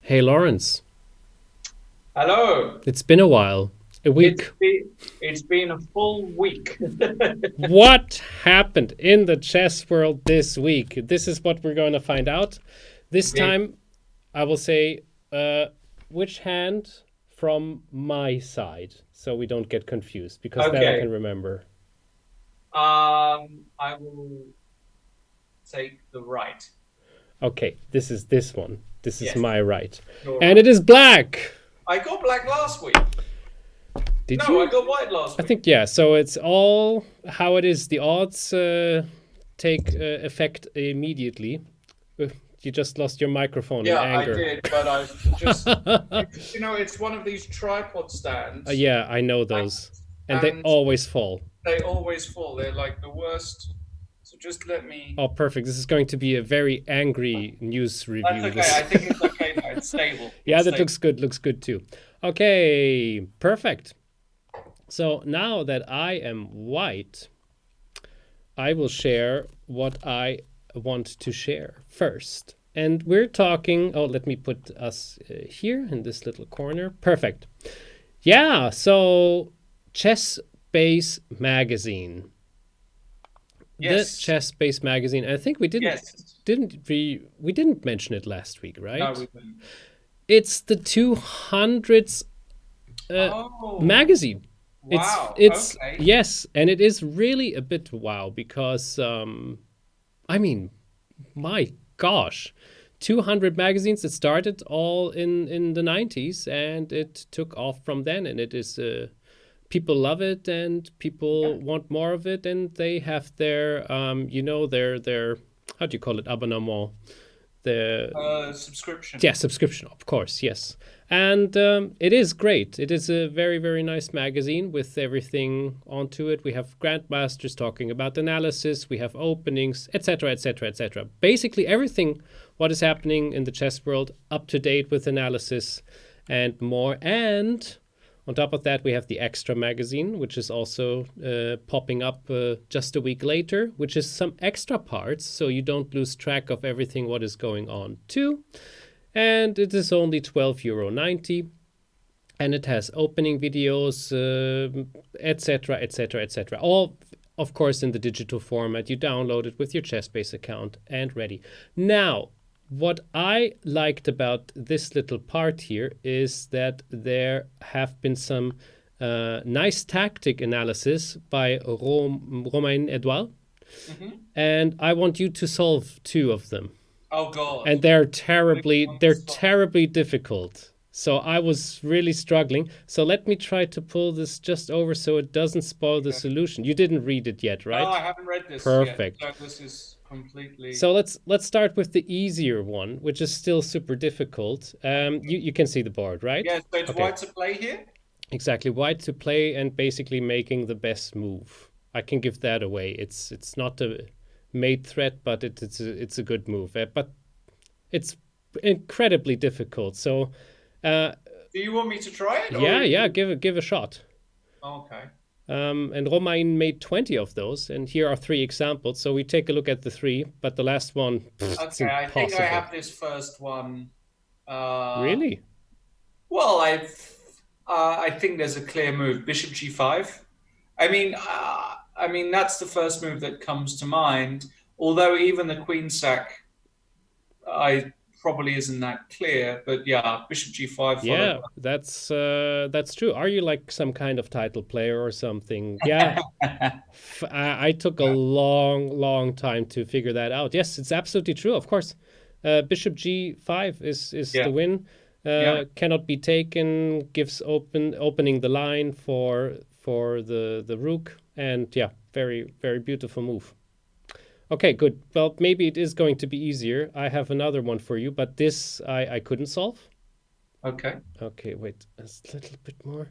Hey Lawrence, Hello. it's been a while. A It's week. been it's been a full week. What happened in the chess world this week? This is what we're going to find out. This Indeed. time, I will say which hand from my side so we don't get confused because that I Okay. can remember. I will take the right. Okay, this is this one. This is Yes, my right. you're And it right. is black. I got black last week. Did No, I you? got white last I week. think, yeah. So it's all how it is. The odds take effect immediately. Uh, You just lost your microphone in Yeah, I anger. did, but I just it's one of these tripod stands, Yeah, I know and, those. And they and always fall. they always fall. They're like the worst. So just let me. Oh, perfect. This is going to be a very angry news That's review. okay. This. I think it's okay now. It's stable. Yeah, It's that stable. looks good. Looks good too. Okay, perfect. So now that I am white, I will share what I want to share first. And we're talking. Oh, let me put us here in this little corner. Perfect. Yeah, so ChessBase magazine. The Yes. ChessBase magazine. I think we didn't Yes. didn't we didn't mention it last week, No, right? we didn't. It's the 200th Oh, magazine. wow. It's Okay. yes, and it is really a bit wow because I mean, my gosh, 200 magazines. It started all in the 90s, and it took off from then. And it is people love it, and Yeah. people want more of it, and they have their their how do you call it, abonnement, the Subscription. yeah, subscription, of course, yes. And it is great. It is a very, very nice magazine with everything onto it. We have grandmasters talking about analysis, we have openings, etc., etc., etc. Basically, everything what is happening in the chess world up to date with analysis and more. And on top of that, we have the Extra magazine, which is also popping up just a week later, which is some extra parts so you don't lose track of everything what is going on too. And it is only €12.90, and it has opening videos, etc., etc., etc. All, of course, in the digital format. You download it with your ChessBase account and ready. Now, what I liked about this little part here is that there have been some nice tactic analysis by Romain Edouard, Hmm. and I want you to solve two of them. Oh God. And Putting me on the they're spot. terribly difficult. So I was really struggling. So let me try to pull this just over so it doesn't spoil the Okay. solution. You didn't read it yet, No, I right? haven't read this yet. Perfect. So this is completely So let's start with the easier one, which is still super difficult. You can see the board, right? yeah. So it's Okay, white to play here. exactly. White to play and basically making the best move. I can give that away. It's not a mate threat, but it's a good move. But it's incredibly difficult. So, uh, Do you want me to try it or? yeah, yeah, give a shot. Okay. And Romain made 20 of those, and here are three examples. So we take a look at the three, but the last one, it's Okay. I think I impossible. have this first one. Uh, Really? well, I think there's a clear move. Bishop G5. I mean that's the first move that comes to mind. Although even the queen sack, I probably isn't that clear. But yeah, Bishop G5 followed. Yeah, that's true. Are you like some kind of title player or something? Yeah, I took a long, long time to figure that out. Yes, it's absolutely true. Of course, Bishop G5 is the Yeah, win. yeah. Cannot be taken. Gives opening the line for the rook, and yeah, very, very beautiful move. Okay, good. Well, maybe it is going to be easier. I have another one for you, but this I couldn't solve. Okay. Okay, wait, a little bit more,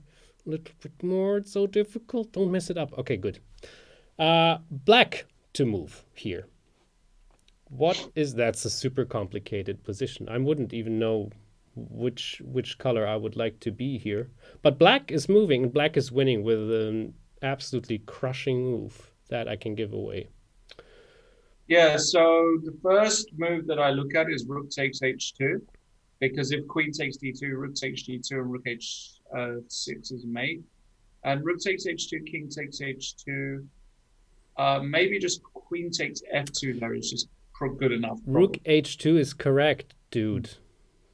a little bit more. It's so difficult. Don't mess it up. Okay, good. Black to move here. What is that's a super complicated position. I wouldn't even know which color I would like to be here. But black is moving. Black is winning with an absolutely crushing move that I can give away. Yeah. So the first move that I look at is Rook takes H2. because if queen takes d2, rook takes g2, and rook h6 is mate, and rook takes h2, king takes h2. Maybe just queen takes f2 there is just good enough. Rook h2 is correct, dude.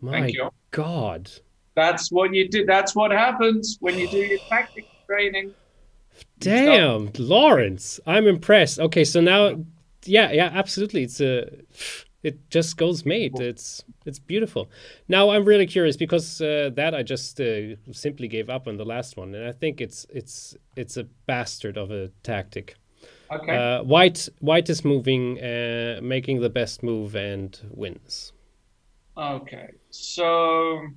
Thank you. My God. That's what you do. That's what happens when you do your tactics training. Damn, Lawrence, I'm impressed. Okay, so now, yeah, absolutely. It just goes mate. It's beautiful. Now I'm really curious because that I just simply gave up on the last one, and I think it's a bastard of a tactic. Okay. White is moving, making the best move and wins. Okay, so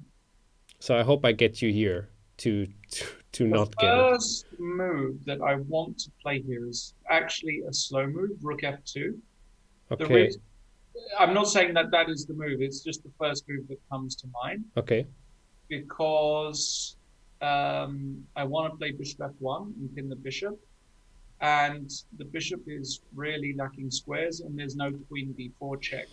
I hope I get you here to not get it. The first move that I want to play here is actually a slow move, rook f2. Okay. I'm not saying that that is the move. It's just the first move that comes to mind. Okay. Because I want to play bishop f1 and pin the bishop. And the bishop is really lacking squares, and there's no queen d4 check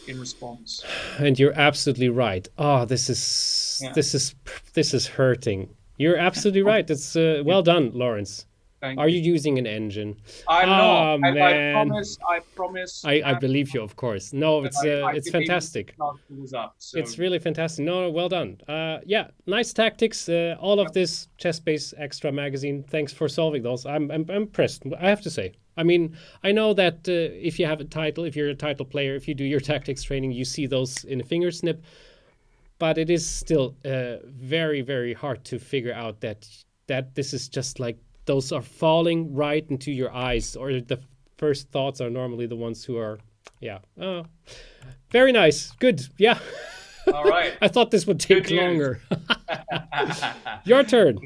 in response. And you're absolutely right. Oh, this is hurting. You're absolutely right. It's well done, Lawrence. Are you using an engine? I'm not. Man. I promise. I believe you, of course. No, it's fantastic. It's really fantastic. No, well done. Yeah, nice tactics. All of this ChessBase Extra magazine. Thanks for solving those. I'm impressed. I have to say. I mean, I know that if you have a title, if you're a title player, if you do your tactics training, you see those in a finger snip. But it is still very, very hard to figure out that this is just like those are falling right into your eyes, or the first thoughts are normally the ones who are, yeah. Oh, very nice. Good. Yeah. All right. I thought this would take longer. Your turn.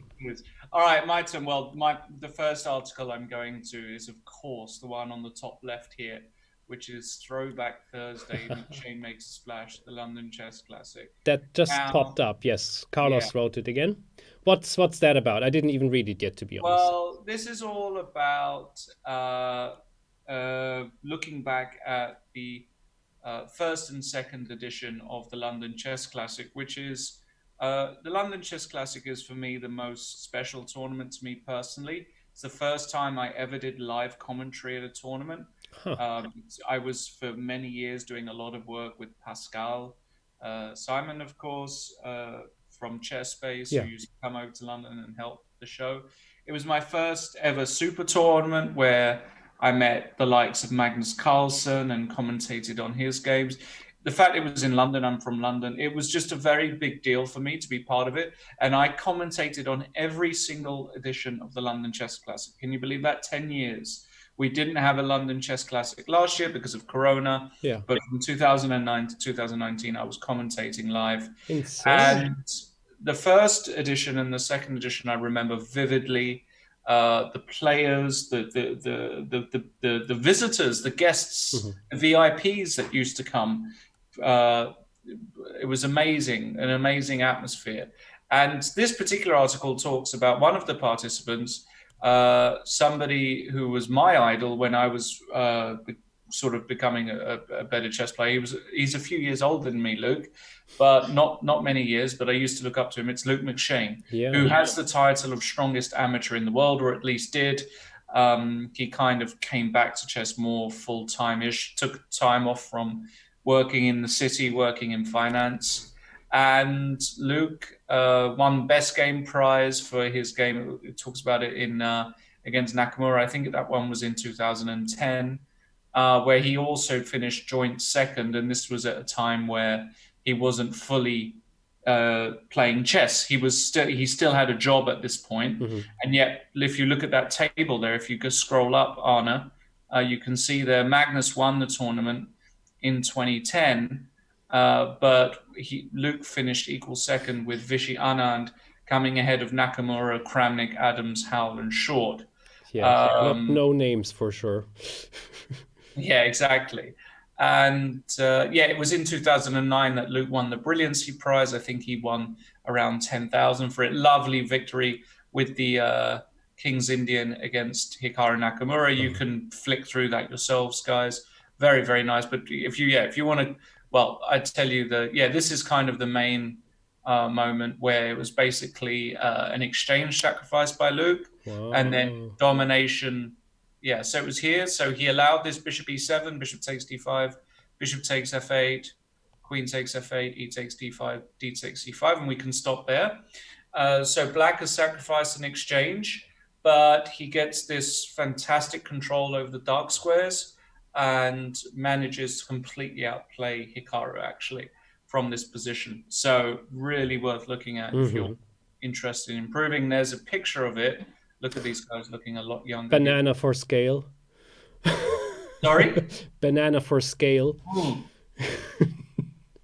All right, my turn. Well, the first article I'm going to is, of course, the one on the top left here, which is Throwback Thursday. McShane makes a splash, the London Chess Classic. That just popped up. Yes, Carlos wrote it again. What's that about? I didn't even read it yet, to be honest. Well, this is all about looking back at the first and second edition of the London Chess Classic, which is the London Chess Classic is for me the most special tournament to me personally. It's the first time I ever did live commentary at a tournament. Huh. I was for many years doing a lot of work with Pascal Simon, of course, from ChessBase, who used to come over to London and help the show. It was my first ever super tournament where I met the likes of Magnus Carlsen and commentated on his games. The fact it was in London, I'm from London, it was just a very big deal for me to be part of it. And I commentated on every single edition of the London Chess Classic. Can you believe that? 10 years. We didn't have a London Chess Classic last year because of Corona. Yeah. But from 2009 to 2019, I was commentating live. Insane. And the first edition and the second edition, I remember vividly. The players, the visitors, the guests, the VIPs that used to come. It was amazing, an amazing atmosphere. And this particular article talks about one of the participants, somebody who was my idol when I was sort of becoming a better chess player. He's a few years older than me, Luke, but not many years, but I used to look up to him. It's Luke McShane, who has the title of strongest amateur in the world, or at least did. He kind of came back to chess more full-time-ish, took time off from working in the city, working in finance. And Luke won Best Game Prize for his game. It talks about it in against Nakamura. I think that one was in 2010. Where he also finished joint second, and this was at a time where he wasn't fully playing chess. He still had a job at this point, and yet if you look at that table there, if you go scroll up, Arne, you can see there Magnus won the tournament in 2010, but Luke finished equal second with Vishy Anand coming ahead of Nakamura, Kramnik, Adams, Howell, and Short. Yeah, no names for sure. Yeah, exactly. And it was in 2009 that Luke won the Brilliancy Prize. I think he won around 10,000 for it. Lovely victory with the King's Indian against Hikaru Nakamura. You can flick through that yourselves, guys. very, very nice. But if you want to, well, I'd tell you this is kind of the main moment where it was basically an exchange sacrifice by Luke, and then domination. Yeah, so it was here. So he allowed this bishop e7, bishop takes d5, bishop takes f8, queen takes f8, e takes d5, d takes c5, and we can stop there. So black has sacrificed an exchange, but he gets this fantastic control over the dark squares and manages to completely outplay Hikaru, actually, from this position. So really worth looking at if you're interested in improving. There's a picture of it. Look at these guys looking a lot younger. Banana for scale. Sorry? Banana for scale.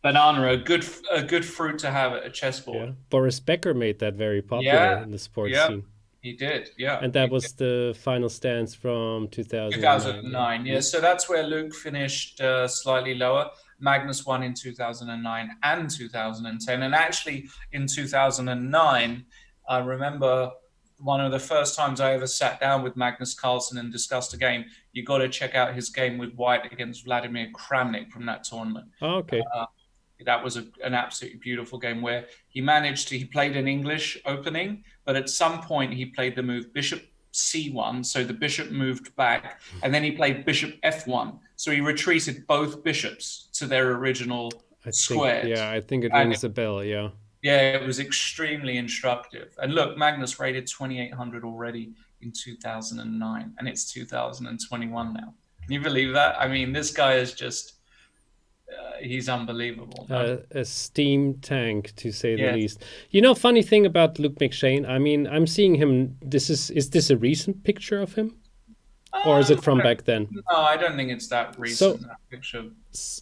Banana, a good fruit to have at a chessboard. Yeah. Boris Becker made that very popular in the sports scene. He did, yeah. And that was the final stance from 2009. 2009, yeah. So that's where Luke finished slightly lower. Magnus won in 2009 and 2010. And actually, in 2009, I remember one of the first times I ever sat down with Magnus Carlsen and discussed a game. You got to check out his game with White against Vladimir Kramnik from that tournament. Oh, okay. That was an absolutely beautiful game where he played an English opening, but at some point he played the move bishop c1, so the bishop moved back, and then he played bishop f1, so he retreated both bishops to their original squares. I think it rings a bell, yeah. Yeah, it was extremely instructive. And look, Magnus rated 2,800 already in 2009, and it's 2021 now. Can you believe that? I mean, this guy is just... he's unbelievable. A steam tank, to say the least. You know, funny thing about Luke McShane, I mean, I'm seeing him, is this a recent picture of him? Or is it from back then? No, I don't think it's that recent, that picture.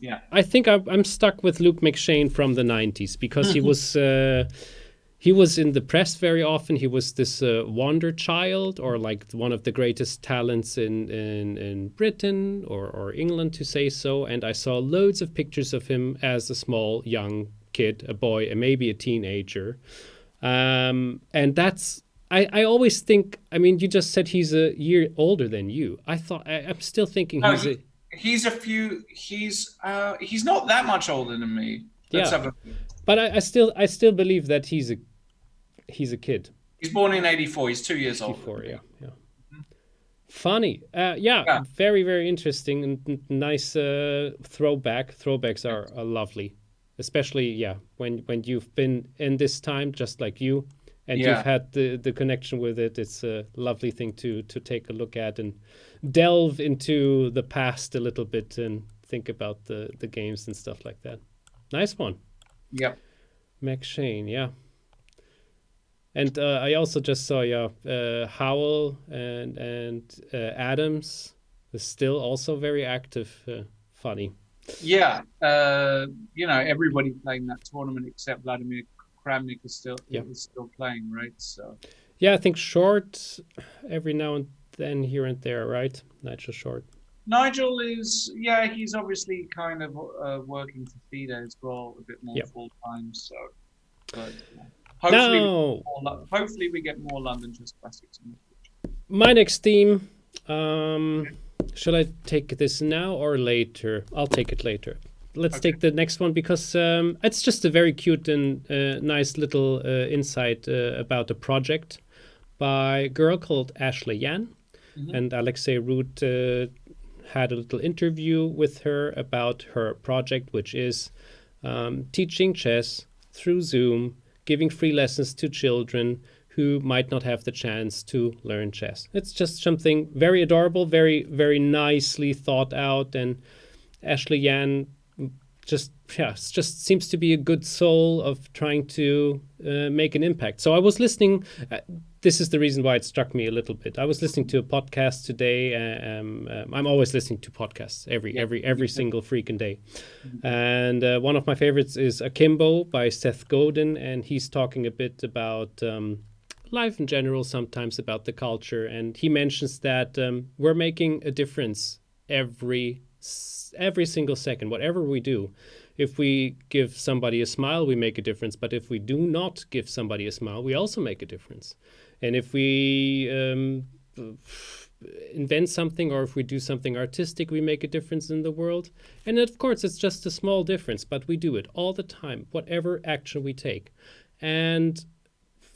Yeah. I think I'm stuck with Luke McShane from the 90s, because he was in the press very often. He was this wonder child, or like one of the greatest talents in Britain or England, to say so. And I saw loads of pictures of him as a small young kid, a boy, and maybe a teenager. And that's, I always think, I mean, you just said he's a year older than you. I'm still thinking he's not that much older than me. But I still believe that he's a kid. He's born in 84. He's 2 years old. 84, yeah. Funny. Very, very interesting and nice throwback. Throwbacks are lovely, especially, when you've been in this time, just like you, and you've had the connection with it. It's a lovely thing to take a look at and delve into the past a little bit and think about the games and stuff like that. Nice one. Yep. McShane, yeah. And I also just saw, Howell and Adams is still also very active. Funny. Yeah. Everybody playing that tournament except Vladimir Kramnik is still playing, right? So. Yeah, I think Short every now and then, here and there, right? Nigel Short. Nigel is, he's obviously kind of working for FIDE as well, a bit more full time. So, but hopefully we get more London Chess Classics in the future. My next theme, should I take this now or later? I'll take it later. Let's take the next one, because it's just a very cute and nice little insight about a project by a girl called Ashley Yan. And Alexei Root had a little interview with her about her project, which is teaching chess through Zoom, giving free lessons to children who might not have the chance to learn chess. It's just something very adorable, very, very nicely thought out. And Ashley Yan just seems to be a good soul of trying to make an impact. So I was listening. This is the reason why it struck me a little bit. I was listening to a podcast today. I'm always listening to podcasts every single freaking day. And one of my favorites is Akimbo by Seth Godin, and he's talking a bit about life in general, sometimes about the culture. And he mentions that we're making a difference every single second, whatever we do. If we give somebody a smile, we make a difference. But if we do not give somebody a smile, we also make a difference. And if we invent something, or if we do something artistic, we make a difference in the world. And of course, it's just a small difference, but we do it all the time, whatever action we take. And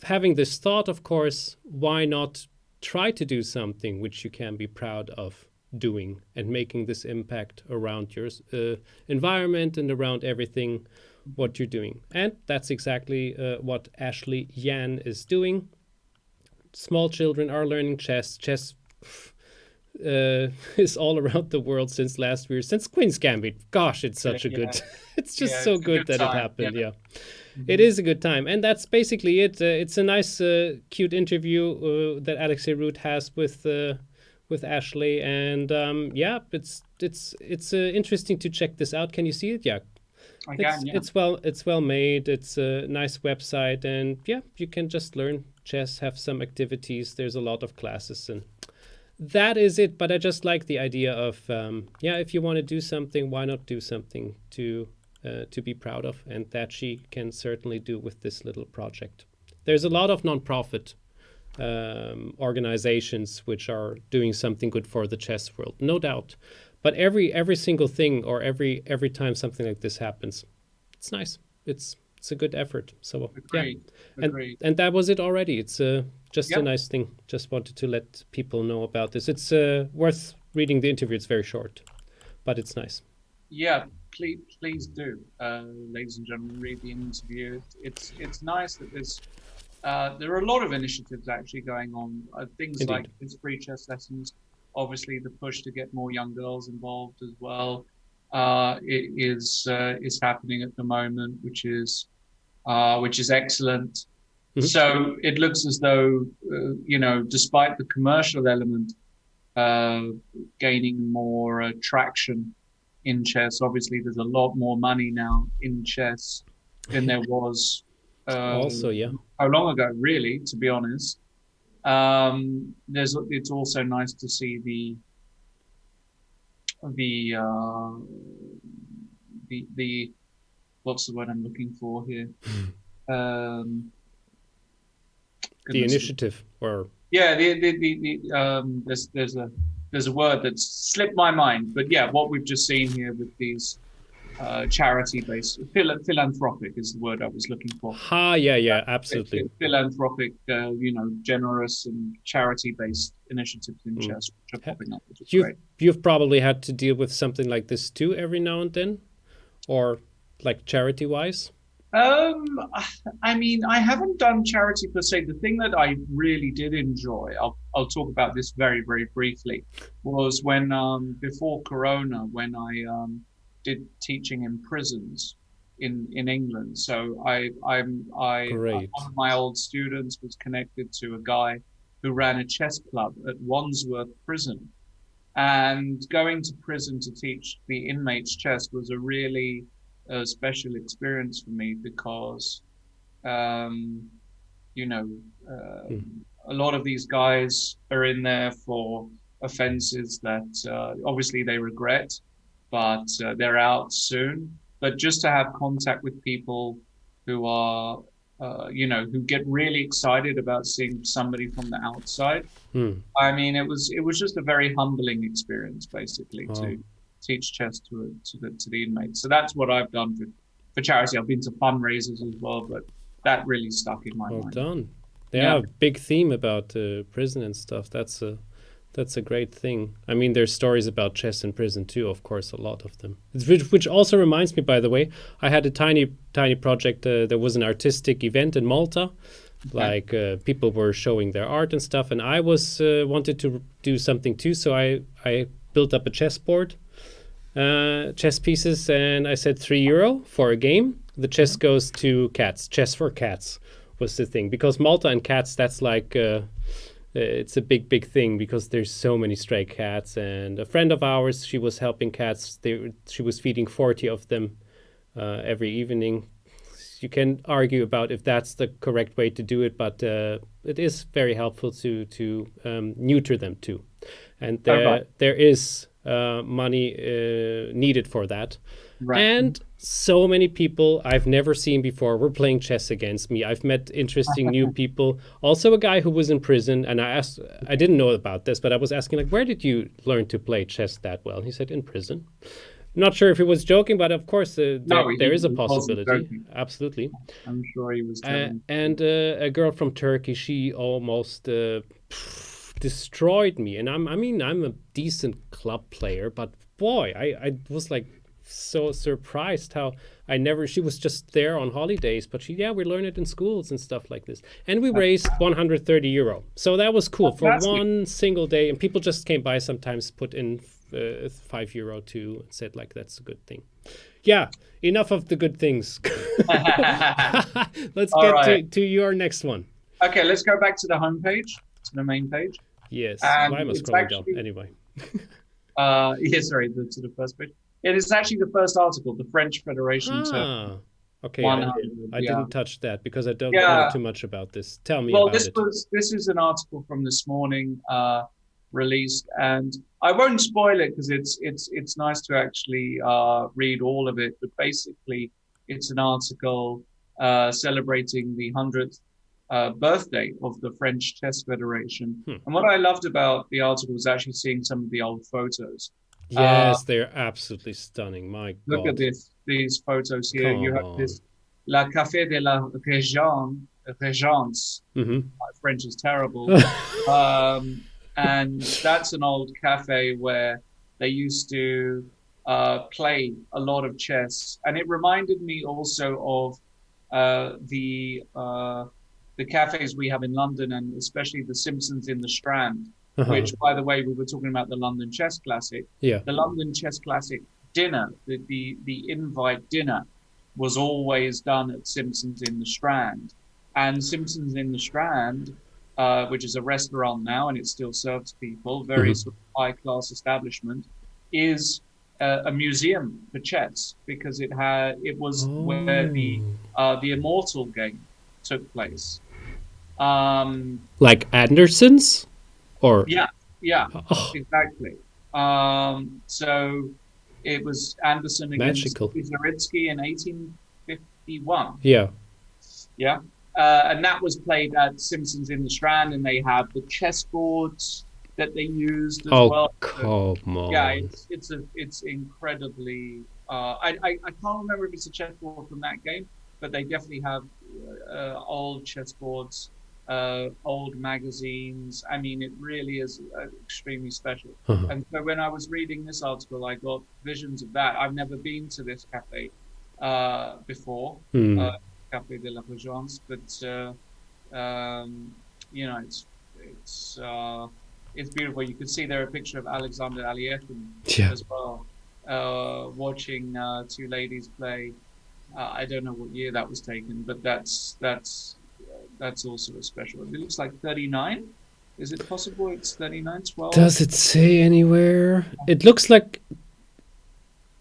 having this thought, of course, why not try to do something which you can be proud of doing and making this impact around your environment and around everything what you're doing. And that's exactly what Ashley Yan is doing. Small children are learning chess. Chess is all around the world since last year, since Queen's Gambit. Gosh, it's such a good, it's just so good that it happened. Yeah. It is a good time, and that's basically it. It's a nice, cute interview that Alexei Root has with Ashley, and it's interesting to check this out. Can you see it? Yeah, I can. Yeah. It's well made. It's a nice website, and yeah, you can just learn chess, have some activities. There's a lot of classes, and that is it. But I just like the idea of if you want to do something, why not do something to be proud of, and that she can certainly do with this little project. There's a lot of non-profit organizations which are doing something good for the chess world, no doubt. But every single thing, or every time something like this happens, it's nice. It's a good effort. So Agreed. And that was it already. It's just a nice thing. Just wanted to let people know about this. It's worth reading the interview. It's very short, but it's nice. Yeah. Please do, ladies and gentlemen, read the interview. It's nice that there are a lot of initiatives actually going on. Things Indeed. Like these free chess lessons, obviously the push to get more young girls involved as well. It is happening at the moment, which is excellent. Mm-hmm. So it looks as though despite the commercial element gaining more traction in chess. Obviously, there's a lot more money now in chess than there was how long ago, really, to be honest. It's also nice to see the what's the word I'm looking for here? The initiative, or there's a word that's slipped my mind, but yeah, what we've just seen here with these charity-based, philanthropic is the word I was looking for. Absolutely. Philanthropic, generous and charity-based initiatives in chess, which are popping up, which is great. You've probably had to deal with something like this too every now and then, or like charity-wise? I mean, I haven't done charity per se. The thing that I really did enjoy, I'll talk about this very, very briefly, was when before Corona, when I did teaching in prisons in England. So one of my old students was connected to a guy who ran a chess club at Wandsworth Prison, and going to prison to teach the inmates chess was a really special experience for me, because a lot of these guys are in there for offenses that obviously they regret, but they're out soon. But just to have contact with people who are who get really excited about seeing somebody from the outside, I mean, it was just a very humbling experience, basically, to teach chess to the inmates. So that's what I've done for charity. I've been to fundraisers as well, but that really stuck in my mind. Well done. Yeah, big theme about prison and stuff. That's a great thing. I mean, there's stories about chess in prison too, of course, a lot of them. Which also reminds me, by the way, I had a tiny project. There was an artistic event in Malta. Like people were showing their art and stuff, and I was wanted to do something too. So I built up a chessboard, chess pieces, and I said €3 for a game. The chess goes to cats. Chess for cats was the thing, because Malta and cats, that's like it's a big thing, because there's so many stray cats. And a friend of ours, she was helping cats. She was feeding 40 of them every evening. You can argue about if that's the correct way to do it, but it is very helpful to neuter them too. And there is money needed for that. Right. And so many people I've never seen before were playing chess against me. I've met interesting new people. Also a guy who was in prison, and I didn't know about this, but I was asking, like, where did you learn to play chess that well? And he said, in prison. Not sure if he was joking, but of course there is a possibility. Absolutely. I'm sure he was telling. And a girl from Turkey, she almost destroyed me. And I'm a decent club player, but boy, I was like so surprised how she was just there on holidays, but we learn it in schools and stuff like this. And we raised 130 euro. So that was cool for one single day. And people just came by, sometimes put in €5 too, and said, like, that's a good thing. Yeah, enough of the good things. Let's get to your next one. Okay, let's go back to the homepage, to the main page. Yes, why am I scrolling down? Anyway. To the first page. It is actually the first article, the French Federation. Okay, I didn't touch that because I don't know too much about this. Tell me about it. This is an article from this morning, released, and I won't spoil it because it's nice to actually read all of it. But basically, it's an article celebrating the 100th birthday of the French Chess Federation. And what I loved about the article was actually seeing some of the old photos. Yes, they're absolutely stunning. My God. Look at these photos here. You have this La Café de la Régence. My French is terrible. And that's an old cafe where they used to play a lot of chess. And it reminded me also of the cafes we have in London, and especially the Simpsons in the Strand. Which, by the way, we were talking about the London Chess Classic. Yeah. The London Chess Classic dinner, the invite dinner, was always done at Simpsons in the Strand. And Simpsons in the Strand, which is a restaurant now, and it still serves people, very sort of high-class establishment, is a museum for chess, because it was where the Immortal game took place. Like Anderson's? Or yeah, exactly. So it was Anderson against Zaritsky in 1851. Yeah. And that was played at Simpsons in the Strand, and they have the chessboards that they used as well. Oh, come on. Yeah, it's incredibly. I can't remember if it's a chessboard from that game, but they definitely have old chessboards. Old magazines. I mean, it really is extremely special. And so when I was reading this article, I got visions of that. I've never been to this cafe before, Café de la Régence, but it's beautiful. You can see there a picture of Alexander Aliekin as well, watching two ladies play. I don't know what year that was taken, but that's also a special. It looks like 39. Is it possible it's 39, 12? Does it say anywhere? It looks like...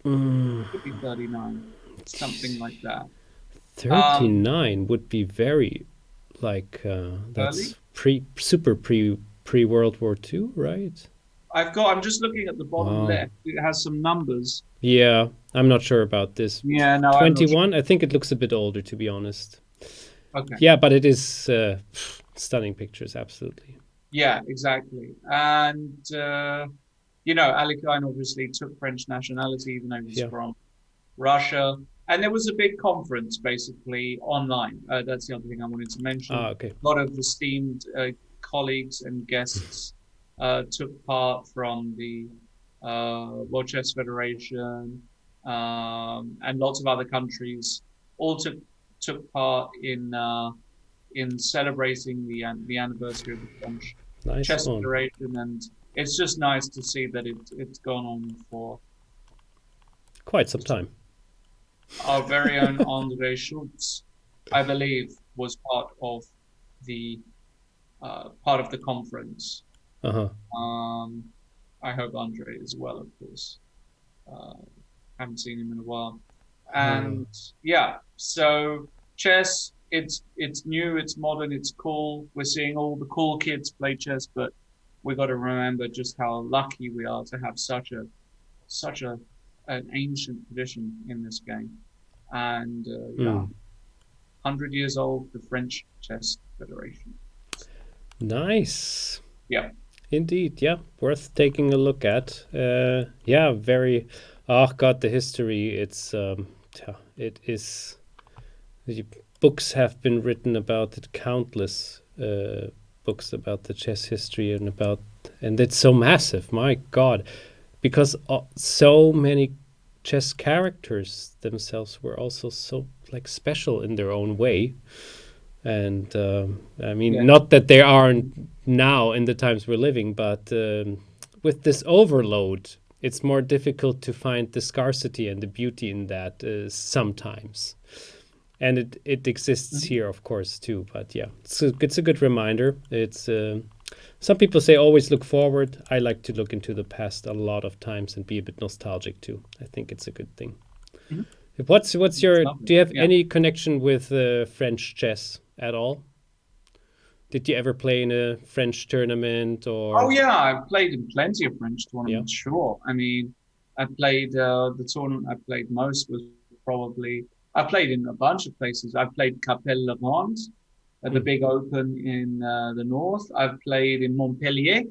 It could be 39. Something like that. 39 would be very, like, that's pre-World War II, right? I'm just looking at the bottom left. It has some numbers. Yeah, I'm not sure about this. Yeah, no, 21, I think it looks a bit older, to be honest. Okay. Yeah, but it is stunning pictures, absolutely. Yeah, exactly. And, Alekhine obviously took French nationality, even though he's from Russia. And there was a big conference, basically, online. That's the other thing I wanted to mention. Okay. A lot of esteemed colleagues and guests took part from the World Chess Federation and lots of other countries all took part in celebrating the anniversary of the French Chess Federation, and it's just nice to see that it's gone on for quite some time. Our very own André Schultz, I believe, was part of the conference. I hope Andre is well, of course. Haven't seen him in a while. And so chess, it's new, it's modern, it's cool. We're seeing all the cool kids play chess, but we got to remember just how lucky we are to have such an ancient tradition in this game. And yeah, 100 years old, the French Chess Federation. Nice. Yeah. Indeed, yeah, worth taking a look at. Yeah, very. Oh God, the history. It's yeah, it is. The books have been written about it, countless books about the chess history and it's so massive. My God, because so many chess characters themselves were also so like special in their own way. And I mean, not that they aren't now in the times we're living, but with this overload, it's more difficult to find the scarcity and the beauty in that sometimes. And it exists here, of course, too. But yeah, it's a good reminder. It's some people say always look forward. I like to look into the past a lot of times and be a bit nostalgic too. I think it's a good thing. What's your? Do you have any connection with French chess at all? Did you ever play in a French tournament or? Oh yeah, I've played in plenty of French tournaments. Sure. I mean, I played the tournament I played most was probably I played in a bunch of places. I played Capelle-le-Ronde at the big open in the north. I've played in Montpellier,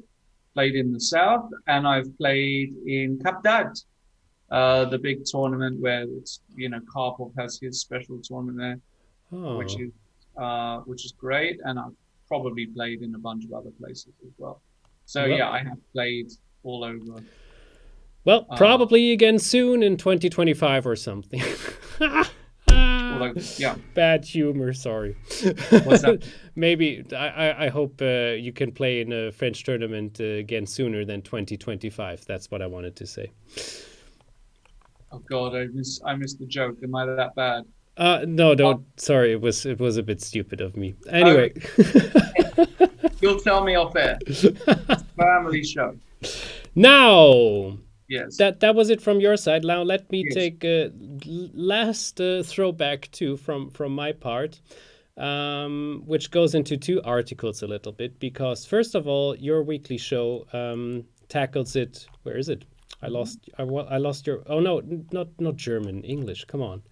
played in the south, and I've played in Cap d'Agde, the big tournament where it's Karpov has his special tournament there, which is great. And I've probably played in a bunch of other places as well. So yeah, I have played all over. Well, probably again soon in 2025 or something. Yeah. Bad humor, sorry. What's that? Maybe I hope you can play in a French tournament again sooner than 2025. That's what I wanted to say. Oh God, I missed the joke. Am I that bad? No, don't. Sorry, it was a bit stupid of me. Anyway, you'll tell me off air. Family show. Now. Yes. That was it from your side. Now let me take last throwback too from my part, which goes into two articles a little bit, because first of all, your weekly show tackles it. Where is it? I lost your. Oh no, not German, English. Come on,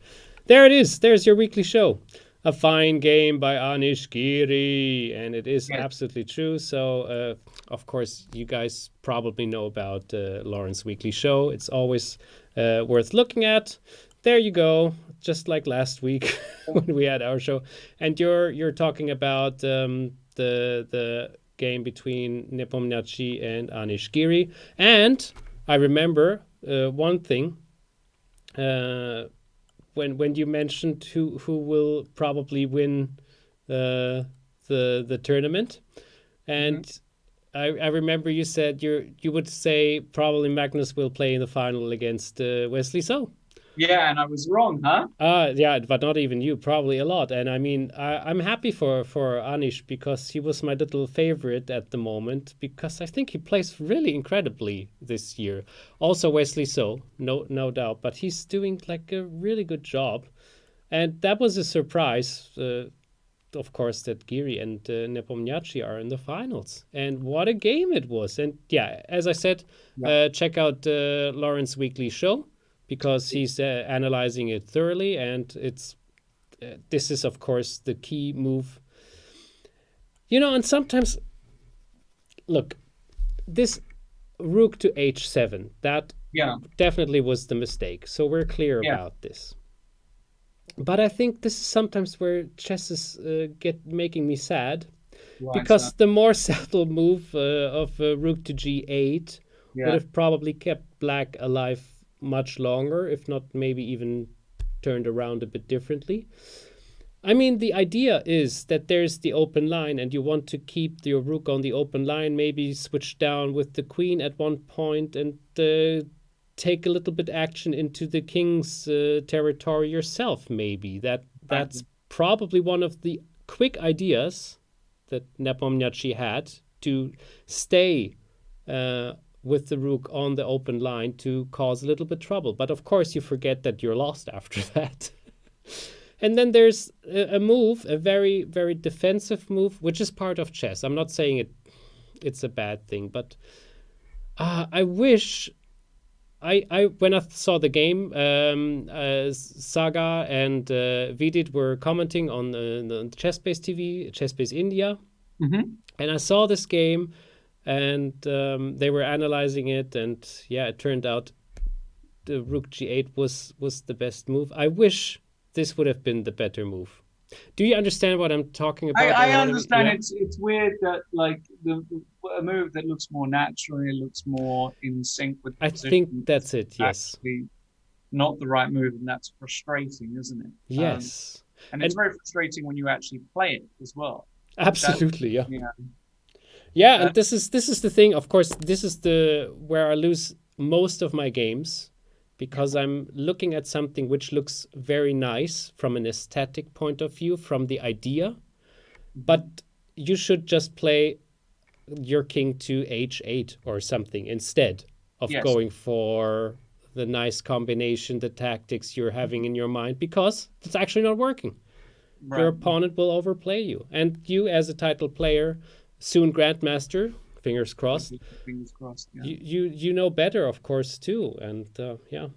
there it is. There's your weekly show. A fine game by Anish, Giri, and it is absolutely true. So, of course, you guys probably know about Lauren's weekly show. It's always worth looking at. There you go, just like last week when we had our show. And you're talking about the game between Nepomniachtchi and Anish Giri. And I remember one thing. When you mentioned who will probably win the tournament, and I remember you said you would say probably Magnus will play in the final against Wesley So. Yeah, and I was wrong, huh? Yeah, but not even you, probably a lot. And I mean, I'm happy for Anish because he was my little favorite at the moment, because I think he plays really incredibly this year. Also Wesley So, no doubt, but he's doing like a really good job. And that was a surprise, of course, that Giri and Nepomniachtchi are in the finals. And what a game it was. And yeah, as I said, check out Lauren's weekly show, because he's analyzing it thoroughly, and it's this is of course the key move. And sometimes, look, this rook to h7, that definitely was the mistake. So we're clear about this. But I think this is sometimes where chess is making me sad, because the more subtle move of rook to g8 would have probably kept black alive much longer, if not maybe even turned around a bit differently. I mean, the idea is that there's the open line and you want to keep your rook on the open line, maybe switch down with the queen at one point and take a little bit action into the king's territory yourself, maybe. That's probably one of the quick ideas that Nepomniachtchi had, to stay with the rook on the open line to cause a little bit trouble. But of course you forget that you're lost after that. And then there's a move, a very, very defensive move, which is part of chess. I'm not saying it's a bad thing. But I wish I when I saw the game, Saga and Vidit were commenting on the ChessBase TV, ChessBase India, and I saw this game, and they were analyzing it, and yeah, it turned out the Rook G8 was the best move. I wish this would have been the better move. Do you understand what I'm talking about? I understand. Yeah? It's weird that like a move that looks more natural, it looks more in sync with. I think that's it. Yes. Not the right move, and that's frustrating, isn't it? Yes. And it's very frustrating when you actually play it as well. Absolutely. Yeah. And this is the thing. Of course, this is where I lose most of my games, because I'm looking at something which looks very nice from an aesthetic point of view, from the idea, but you should just play your king to h8 or something instead of going for the nice combination, the tactics you're having in your mind, because it's actually not working. Right. Your opponent will overplay you. And you, as a title player, soon Grandmaster, fingers crossed. Fingers crossed. Yeah. You know better, of course, too. And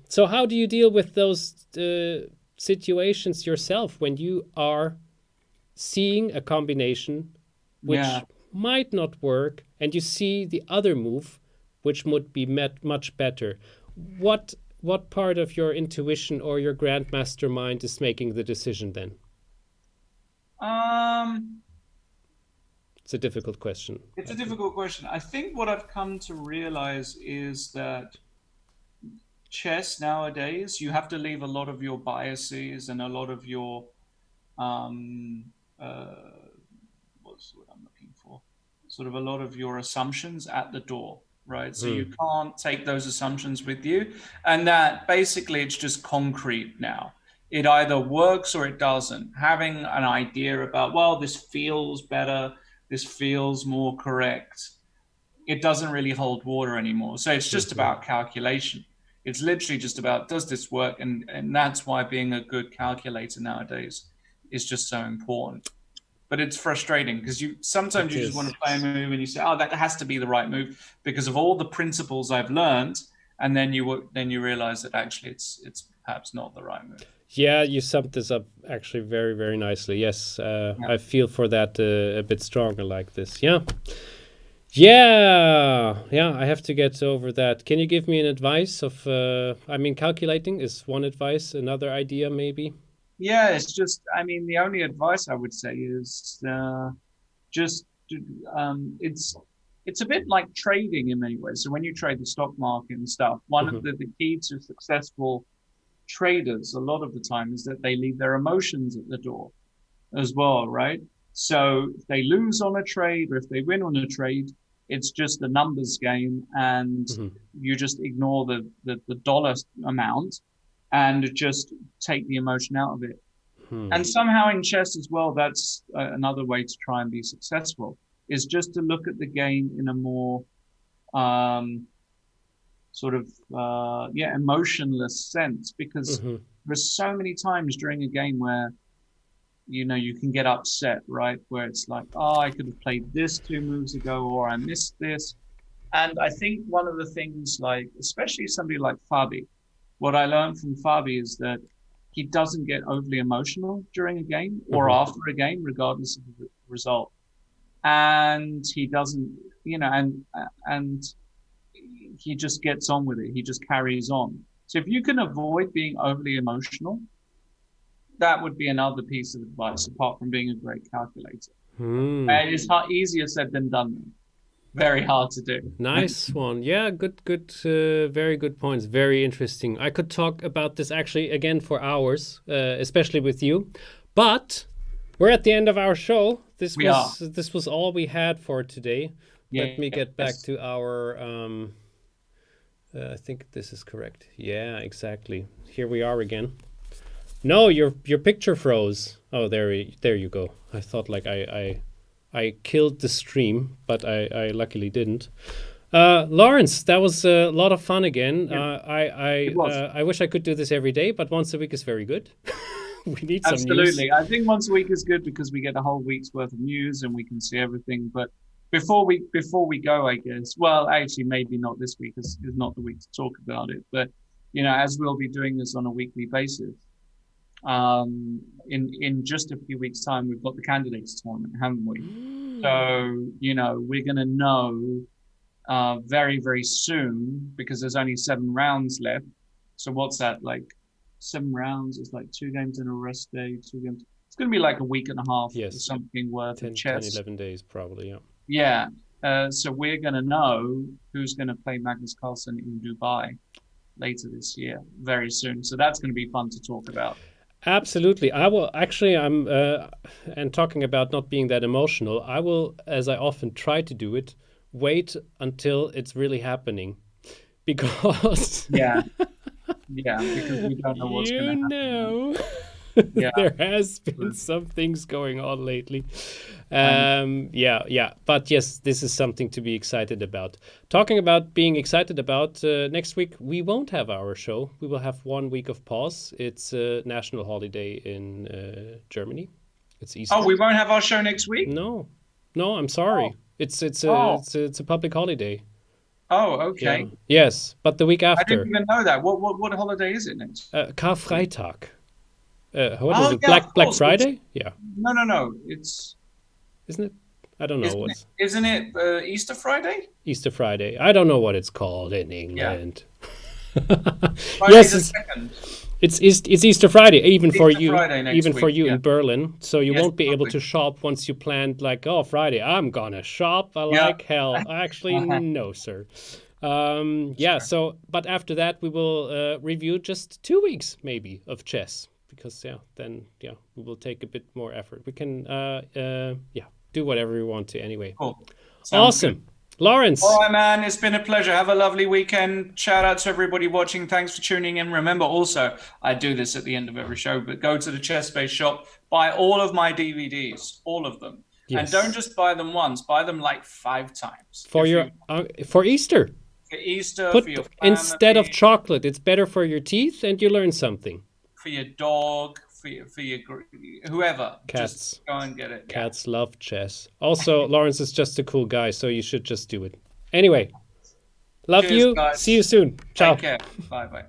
So how do you deal with those situations yourself when you are seeing a combination which might not work, and you see the other move which would be much better? What part of your intuition or your Grandmaster mind is making the decision then? It's a difficult question. It's a difficult question. I think what I've come to realize is that chess nowadays, you have to leave a lot of your biases and a lot of your what's what I'm looking for? Sort of a lot of your assumptions at the door, right? So you can't take those assumptions with you, and that basically it's just concrete now. It either works or it doesn't. Having an idea about, well, this feels better, this feels more correct, it doesn't really hold water anymore. So it's just about calculation. It's literally just about, does this work? And that's why being a good calculator nowadays is just so important. But it's frustrating because sometimes you just want to play a move and you say, oh, that has to be the right move because of all the principles I've learned. And then you realize that actually it's perhaps not the right move. Yeah, you summed this up actually very, very nicely. Yes, I feel for that a bit stronger like this. Yeah, I have to get over that. Can you give me an advice of, calculating is one advice, another idea maybe? Yeah, it's just, the only advice I would say is it's a bit like trading in many ways. So when you trade the stock market and stuff, one of the key to successful traders a lot of the time is that they leave their emotions at the door as well, right? So if they lose on a trade or if they win on a trade, it's just a numbers game, and you just ignore the dollar amount and just take the emotion out of it. And somehow in chess as well, that's another way to try and be successful, is just to look at the game in a more emotionless sense, because there's so many times during a game where you can get upset, right? Where it's like, oh, I could have played this 2 moves ago, or I missed this. And I think one of the things, like especially somebody like Fabi, what I learned from Fabi is that he doesn't get overly emotional during a game or after a game, regardless of the result. And he doesn't, and he just gets on with it. He just carries on. So if you can avoid being overly emotional, that would be another piece of advice, apart from being a great calculator. And it's easier said than done. Very hard to do. Nice one. Yeah, good, very good points. Very interesting. I could talk about this actually again for hours, especially with you. But we're at the end of our show. This was all we had for today. Let me get back to our... I think this is correct. Yeah, exactly. Here we are again. No, your picture froze. Oh, there you go. I thought like I killed the stream, but I luckily didn't. Lawrence, that was a lot of fun again. Yeah. I wish I could do this every day, but once a week is very good. We need some news. Absolutely. I think once a week is good because we get a whole week's worth of news and we can see everything. But before we go, I guess. Well, actually, maybe not this week. It's not the week to talk about it. But as we'll be doing this on a weekly basis, in just a few weeks' time, we've got the candidates tournament, haven't we? So we're going to know very, very soon, because there's only 7 rounds left. So what's that, like 7 rounds? It's like 2 games in a rest day, 2 games. It's going to be like a week and a half or something worth of chess. 10, 11 days probably, yeah. Yeah. So we're going to know who's going to play Magnus Carlsen in Dubai later this year, very soon. So that's going to be fun to talk about. Absolutely. I will actually, and talking about not being that emotional, I will, as I often try to do it, wait until it's really happening, because because we don't know what's going to happen. There has been some things going on lately. But yes, this is something to be excited about. Talking about being excited about, next week we won't have our show. We will have 1 week of pause. It's a national holiday in Germany. It's Easter. Oh, we won't have our show next week? No, I'm sorry. It's a public holiday. Oh, okay. Yeah. Yes, but the week after. I didn't even know that. What holiday is it next? Karfreitag. What is it? Black Friday? Yeah. No. Isn't it? I don't know Isn't it Easter Friday? Easter Friday. I don't know what it's called in England. Yes, it's Easter Friday, even for you, in Berlin. So you won't be able to shop once you planned, like, oh, Friday, I'm gonna shop like hell. Actually, no, sir. So, but after that, we will review just 2 weeks maybe of chess, because then we will take a bit more effort. We can do whatever we want to anyway. Cool. Awesome. Good. Lawrence. All right, man. It's been a pleasure. Have a lovely weekend. Shout out to everybody watching. Thanks for tuning in. Remember, also, I do this at the end of every show, but go to the ChessBase shop, buy all of my DVDs, all of them. Yes. And don't just buy them once, buy them like 5 times. For for Easter. For Easter, for your family. Instead of chocolate, it's better for your teeth and you learn something. For your dog, for your whoever. Cats. Just go and get it. Cats love chess. Also, Lawrence is just a cool guy, so you should just do it. Anyway, love you. Guys. See you soon. Ciao. Take care. Bye.